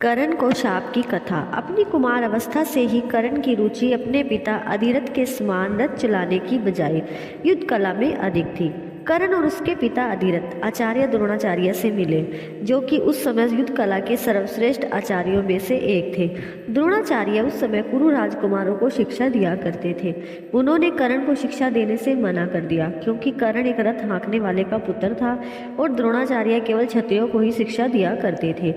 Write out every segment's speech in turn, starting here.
कर्ण को शाप की कथा। अपनी कुमार अवस्था से ही कर्ण की रुचि अपने पिता अधिरथ के समान रथ चलाने की बजाय युद्ध कला में अधिक थी। कर्ण और उसके पिता अधिरथ आचार्य द्रोणाचार्य से मिले, जो कि उस समय युद्ध कला के सर्वश्रेष्ठ आचार्यों में से एक थे। द्रोणाचार्य उस समय कुरु राजकुमारों को शिक्षा दिया करते थे। उन्होंने कर्ण को शिक्षा देने से मना कर दिया, क्योंकि कर्ण एक रथ हाँकने वाले का पुत्र था और द्रोणाचार्य केवल क्षत्रियों को ही शिक्षा दिया करते थे।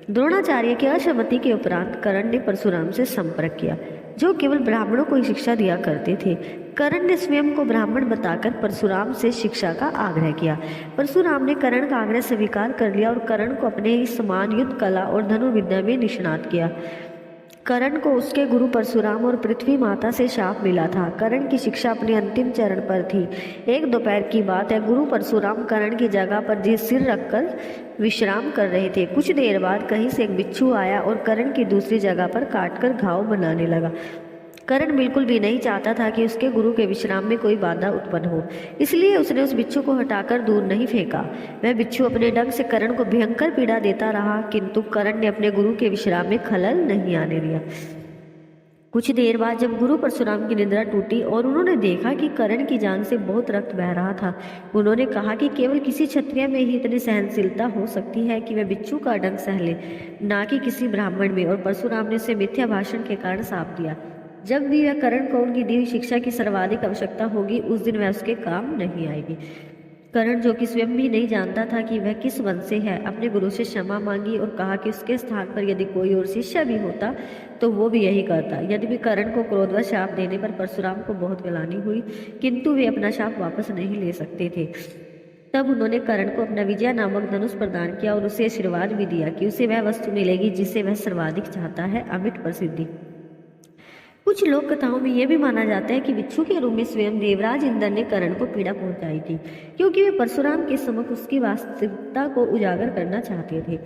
द्रोणाचार्य की असहमति के उपरांत कर्ण ने परशुराम से संपर्क किया, जो केवल ब्राह्मणों को ही शिक्षा दिया करते थे। कर्ण ने स्वयं को ब्राह्मण बताकर परशुराम से शिक्षा का आग्रह किया। परशुराम ने कर्ण का आग्रह स्वीकार कर लिया और कर्ण को अपने ही समान युद्ध कला और धनुर्विद्या में निष्णात किया। कर्ण को उसके गुरु परशुराम और पृथ्वी माता से शाप मिला था। कर्ण की शिक्षा अपने अंतिम चरण पर थी। एक दोपहर की बात है, गुरु परशुराम कर्ण की जगह पर सिर रखकर विश्राम कर रहे थे। कुछ देर बाद कहीं से एक बिच्छू आया और कर्ण की दूसरी जगह पर काटकर घाव बनाने लगा। कर्ण बिल्कुल भी नहीं चाहता था कि उसके गुरु के विश्राम में कोई बाधा उत्पन्न हो, इसलिए उसने उस बिच्छू को हटाकर दूर नहीं फेंका। वह बिच्छू अपने डंक से कर्ण को भयंकर पीड़ा देता रहा, किंतु कर्ण ने अपने गुरु के विश्राम में खलल नहीं आने दिया। कुछ देर बाद जब गुरु परशुराम की निद्रा टूटी और उन्होंने देखा कि कर्ण की जांघ से बहुत रक्त बह रहा था, उन्होंने कहा कि केवल किसी क्षत्रिय में ही इतनी सहनशीलता हो सकती है कि वह बिच्छू का डंक सह ले, ना कि किसी ब्राह्मण में। और परशुराम ने उसे मिथ्या भाषण के कारण शाप दिया। जब भी वह कर्ण को उनकी दी हुई शिक्षा की सर्वाधिक आवश्यकता होगी, उस दिन वह उसके काम नहीं आएगी। कर्ण, जो कि स्वयं भी नहीं जानता था कि वह किस वंश से है, अपने गुरु से क्षमा मांगी और कहा कि उसके स्थान पर यदि कोई और शिष्य भी होता तो वो भी यही करता। यदि भी कर्ण को क्रोधवश शाप देने पर परशुराम को बहुत गिलानी हुई, किंतु वे अपना शाप वापस नहीं ले सकते थे। तब उन्होंने कर्ण को अपना विजय नामक धनुष प्रदान किया और उसे आशीर्वाद भी दिया कि उसे वह वस्तु मिलेगी जिसे वह सर्वाधिक चाहता है, अमिट प्रसिद्धि। कुछ लोक कथाओं में यह भी माना जाता है कि बिच्छू के रूप में स्वयं देवराज इंद्र ने कर्ण को पीड़ा पहुंचाई थी, क्योंकि वे परशुराम के समक्ष उसकी वास्तविकता को उजागर करना चाहते थे।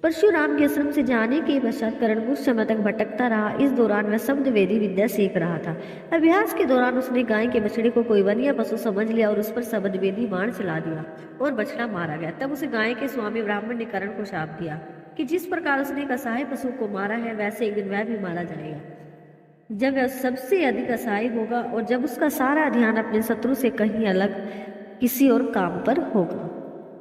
परशुराम के आश्रम से जाने के पश्चात कर्ण कुछ समय तक भटकता रहा। इस दौरान वह शब्द वेदी विद्या सीख रहा था। अभ्यास के दौरान उसने गाय के बछड़े को कोई वन्य पशु समझ लिया और उस पर शब्द वेदी बाण चला दिया और बछड़ा मारा गया। तब उसे गाय के स्वामी ब्राह्मण ने कर्ण को शाप दिया कि जिस प्रकार उसने एक असहाय पशु को मारा है, वैसे एक दिन वह भी मारा जाएगा, जब वह सबसे अधिक असहाय होगा और जब उसका सारा ध्यान अपने शत्रु से कहीं अलग किसी और काम पर होगा।